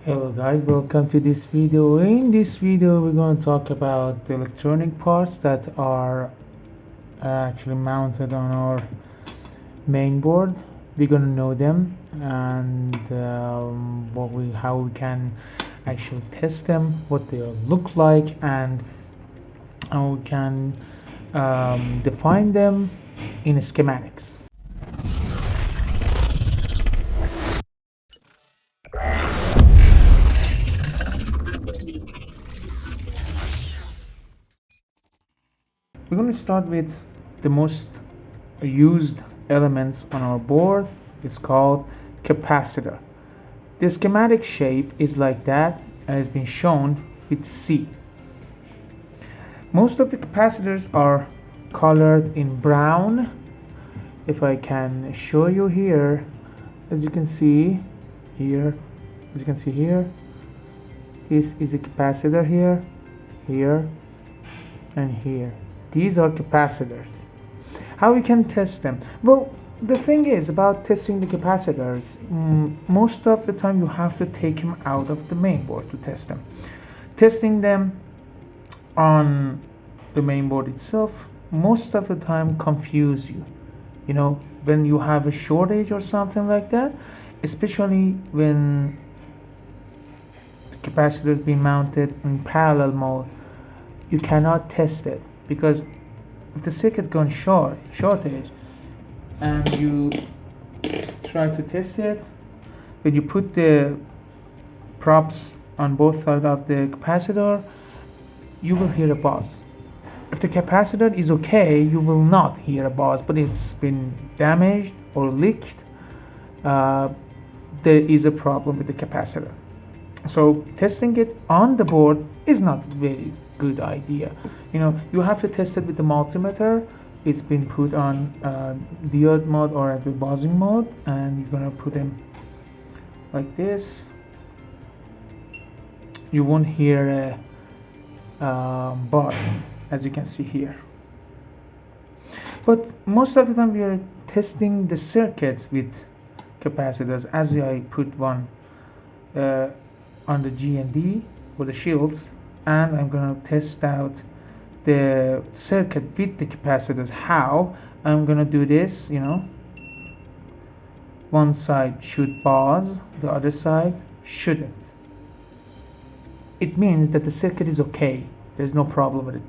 Hello guys, welcome to this video. In this video we're going to talk about the electronic parts that are actually mounted on our main board. We're going to know them and how we can actually test them, what they look like, and how we can define them in schematics. We're going to start with the most used elements on our board. It's called capacitor. The schematic shape is like that and has been shown with C. Most of the capacitors are colored in brown. If I can show you here, as you can see here, this is a capacitor here, and here. These are capacitors. How we can test them? Well, the thing is about testing the capacitors, most of the time you have to take them out of the main board to test them. Testing them on the main board itself most of the time confuse you. You know, when you have a shortage or something like that, especially when the capacitor is being mounted in parallel mode, you cannot test it. Because if the circuit's gone shortage and you try to test it, when you put the props on both sides of the capacitor, you will hear a buzz. If the capacitor is okay, you will not hear a buzz, but it's been damaged or leaked, there is a problem with the capacitor. So testing it on the board is not very good idea. You know, you have to test it with the multimeter. It's been put on diode mode or at the buzzing mode, and you're gonna put them like this. You won't hear a buzz, as you can see here. But most of the time we are testing the circuits with capacitors, as I put one on the G and D for the shields, and I'm going to test out the circuit with the capacitors. How? I'm going to do this, you know, one side should buzz, the other side shouldn't. It means that the circuit is okay, there's no problem with it.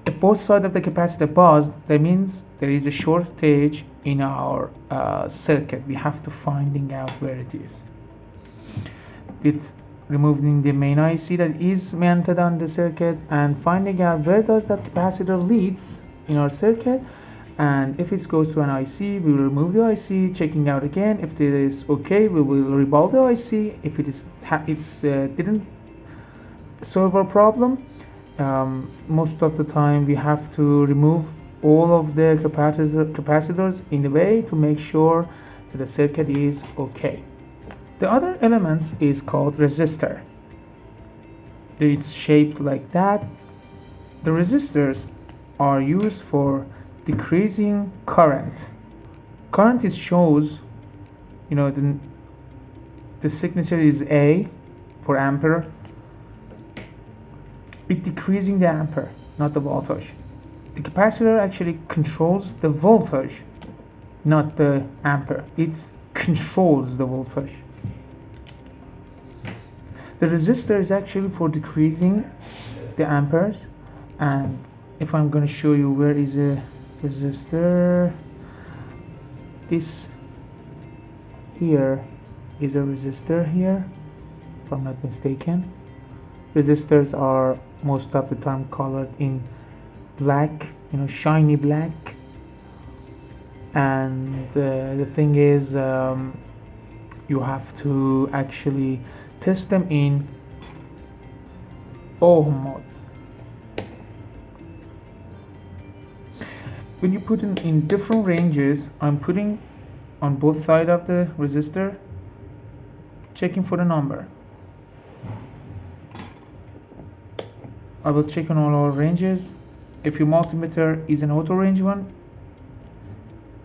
If both sides of the capacitor buzz, that means there is a shortage in our circuit. We have to find out where it is. With removing the main IC that is mounted on the circuit and finding out where does that capacitor leads in our circuit, and if it goes to an IC, we will remove the IC, checking out again. If it is okay, we will rebuild the IC. If it didn't solve our problem, most of the time we have to remove all of the capacitors in a way to make sure that the circuit is okay. The other elements is called resistor. It's shaped like that. The resistors are used for decreasing current. Current is shows, you know, the signature is A for ampere. It's decreasing the ampere, not the voltage. The capacitor actually controls the voltage, not the ampere. It controls the voltage. The resistor is actually for decreasing the amperes, and if I'm going to show you where is a resistor, this here is a resistor here, if I'm not mistaken. Resistors are most of the time colored in black, you know, shiny black, and the thing is, you have to actually test them in ohm mode. When you put them in different ranges, I'm putting on both sides of the resistor, checking for the number. I will check on all our ranges. If your multimeter is an auto range one,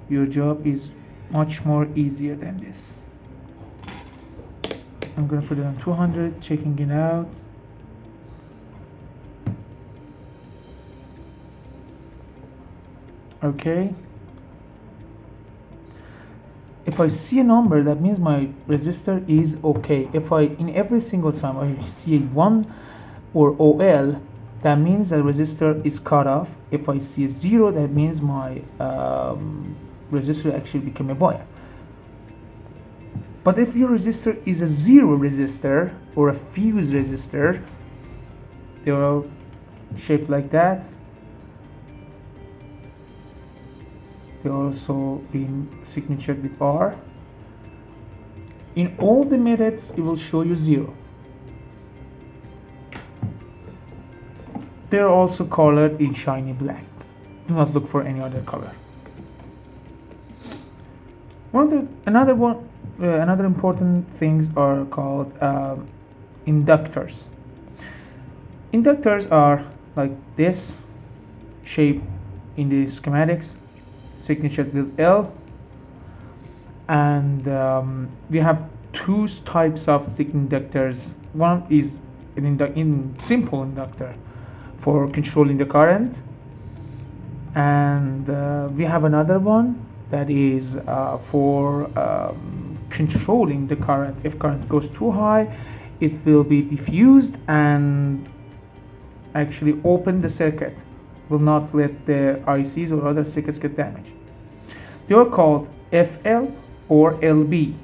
your job is much more easier than this. I'm gonna put it on 200, checking it out. Okay. If I see a number, that means my resistor is okay. If I, in every single time I see a 1 or OL, that means the resistor is cut off. If I see a 0, that means my resistor actually became a wire. But if your resistor is a 0 resistor or a fuse resistor, they are shaped like that. They also been signatured with R. In all the methods, it will show you 0. They're also colored in shiny black. Do not look for any other color. Another important things are called inductors. Inductors are like this, shape in the schematics, signature with L, and we have two types of inductors. One is an simple inductor for controlling the current, and we have another one that is for controlling the current. If current goes too high, it will be diffused and actually open the circuit, will not let the ICs or other circuits get damaged. They are called FL or LB.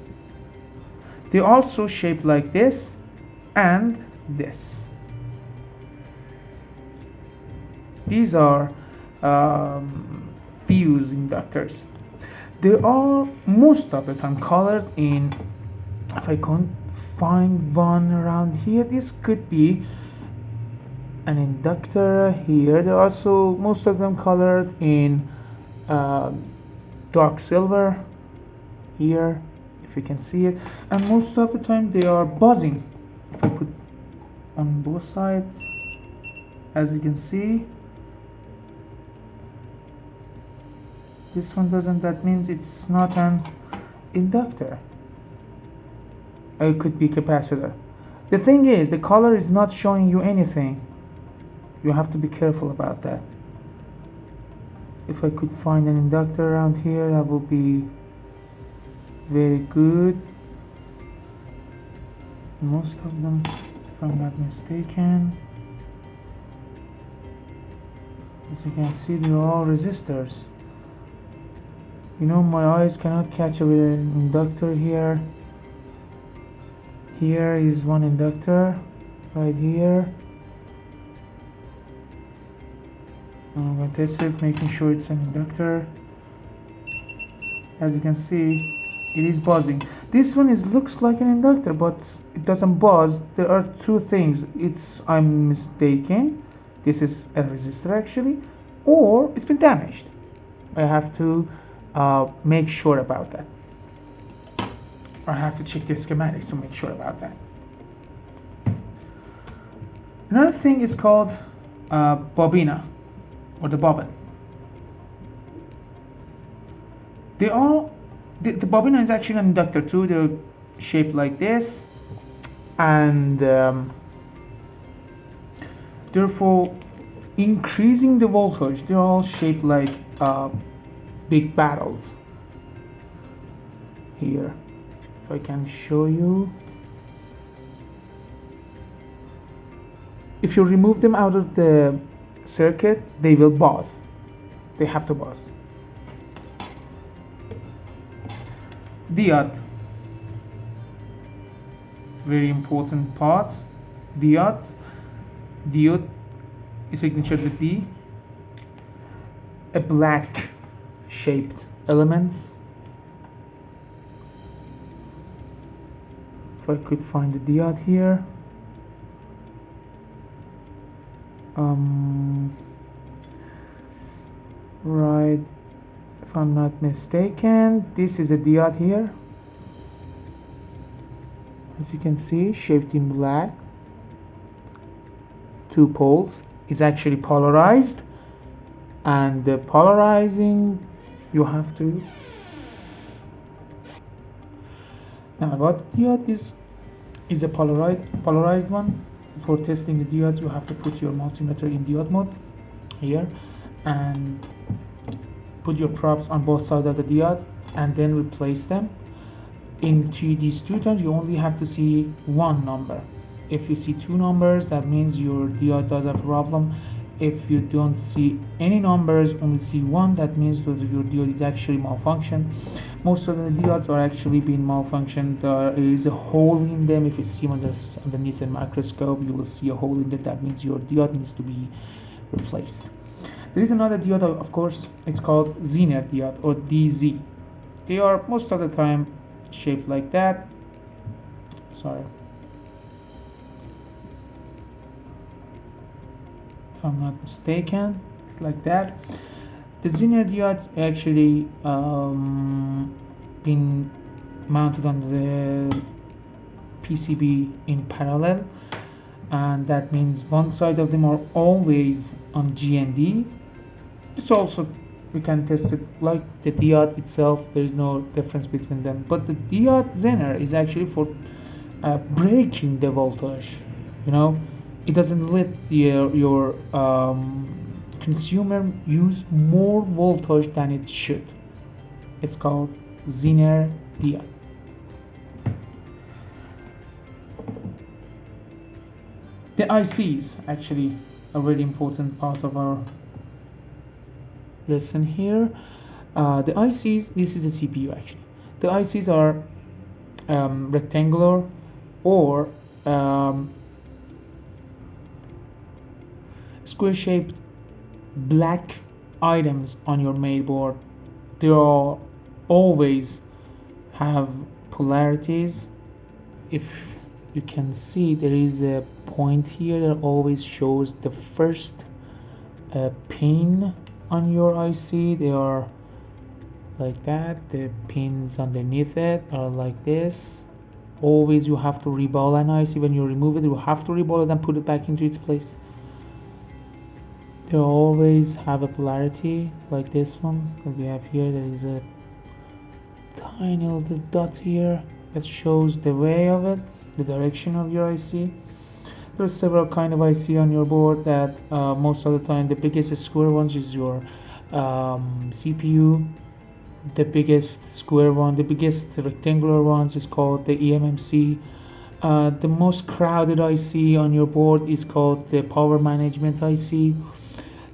They also shaped like this and this. These are fuse inductors. They are most of the time colored in, if I can't find one around here, this could be an inductor here. They're also most of them colored in dark silver here, if you can see it, and most of the time they are buzzing. If I put on both sides, as you can see, this one doesn't, that means it's not an inductor. It could be capacitor. The thing is, the color is not showing you anything. You have to be careful about that. If I could find an inductor around here, that would be very good. Most of them, if I'm not mistaken, as you can see, they're all resistors. You know, my eyes cannot catch an inductor here. Here is one inductor, right here. I'm going to test it, making sure it's an inductor. As you can see, it is buzzing. This one looks like an inductor, but it doesn't buzz. There are two things. I'm mistaken. This is a resistor actually, or it's been damaged. I have to make sure about that. I have to check the schematics to make sure about that. Another thing is called bobina, or the bobbin. The bobina is actually an inductor too. They're shaped like this, and therefore increasing the voltage. They're all shaped like big barrels. Here, if I can show you, if you remove them out of the circuit, they will buzz. They have to buzz. Diode, very important part. Diode is signatured with D. A black shaped elements. If I could find the diode here. Right, if I'm not mistaken, this is a diode here. As you can see, shaped in black. 2 poles. It's actually polarized, and the polarizing you have to. Now what diode is is a polarized one. For testing the diodes, you have to put your multimeter in diode mode here and put your probes on both sides of the diode and then replace them. Into these two terms, you only have to see one number. If you see two numbers, that means your diode does have a problem. If you don't see any numbers, only see one, that means that your diode is actually malfunction. Most of the diodes are actually being malfunctioned. There is a hole in them. If you see underneath the microscope, you will see a hole in it. That means your diode needs to be replaced. There is another diode, of course, it's called Zener diode or DZ. They are most of the time shaped like that. Sorry. If I'm not mistaken, it's like that. The Zener diodes actually been mounted on the PCB in parallel, and that means one side of them are always on GND. It's also, we can test it like the diode itself. There is no difference between them, but the diode Zener is actually for breaking the voltage. You know, it doesn't let your consumer use more voltage than it should. It's called Zener diode. The ICs actually a very important part of our lesson here. The ICs, this is a CPU actually. The ICs are rectangular or square shaped black items on your main board. They are always have polarities. If you can see, there is a point here that always shows the first pin on your IC. They are like that. The pins underneath it are like this. Always you have to reball an IC. When you remove it, you have to reball it and put it back into its place. They always have a polarity like this one that we have here. There is a tiny little dot here that shows the way of it, the direction of your IC. There are several kind of IC on your board that most of the time the biggest square ones is your CPU. The biggest square one, the biggest rectangular ones is called the eMMC. The most crowded IC on your board is called the power management IC.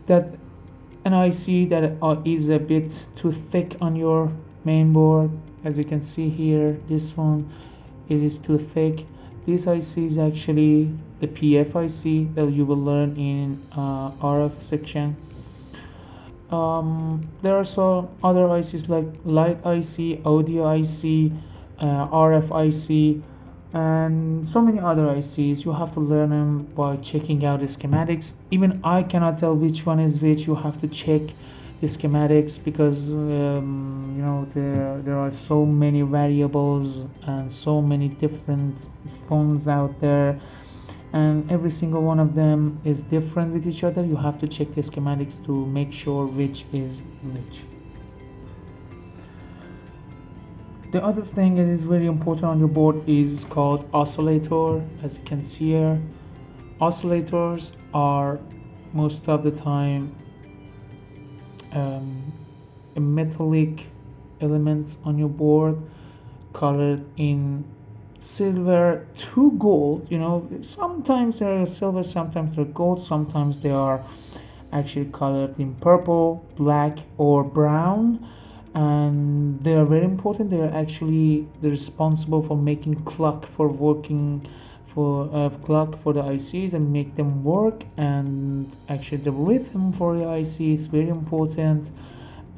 That an IC that is a bit too thick on your main board. As you can see here, this one, it is too thick. This IC is actually the PF IC that you will learn in RF section. There are also other ICs like light IC, audio IC, RF IC, and so many other ICs. You have to learn them by checking out the schematics. Even I cannot tell which one is which. You have to check the schematics because you know, there are so many variables and so many different phones out there, and every single one of them is different with each other. You have to check the schematics to make sure which is which. The other thing that is very important on your board is called oscillator. As you can see here, oscillators are most of the time metallic elements on your board colored in silver to gold. You know, sometimes they're silver, sometimes they're gold, sometimes they are actually colored in purple, black, or brown. And they are very important. They are actually responsible for making clock for working for clock for the ICs and make them work. And actually the rhythm for the IC is very important.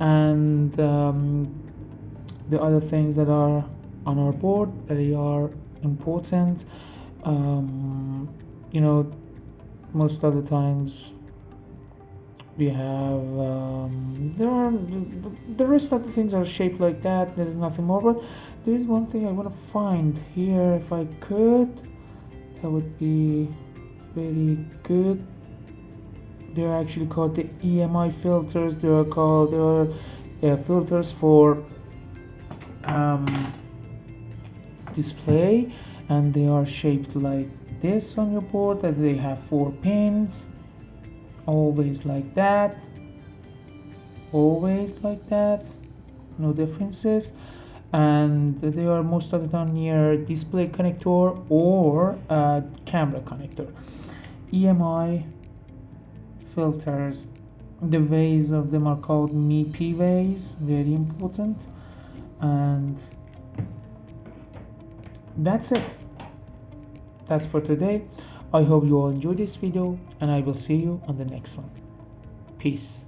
And the other things that are on our board that are important, you know, most of the times we have the rest of the things are shaped like that. There is nothing more, but there is one thing I want to find here. If I could, that would be very good. They're actually called the EMI filters. They are filters for display, and they are shaped like this on your board, that they have 4 pins, always like that, always like that, no differences. And they are most of the time near display connector or camera connector. EMI filters, the ways of them are called MIPI ways, very important. And that's it. That's for today. I hope you all enjoyed this video, and I will see you on the next one. Peace.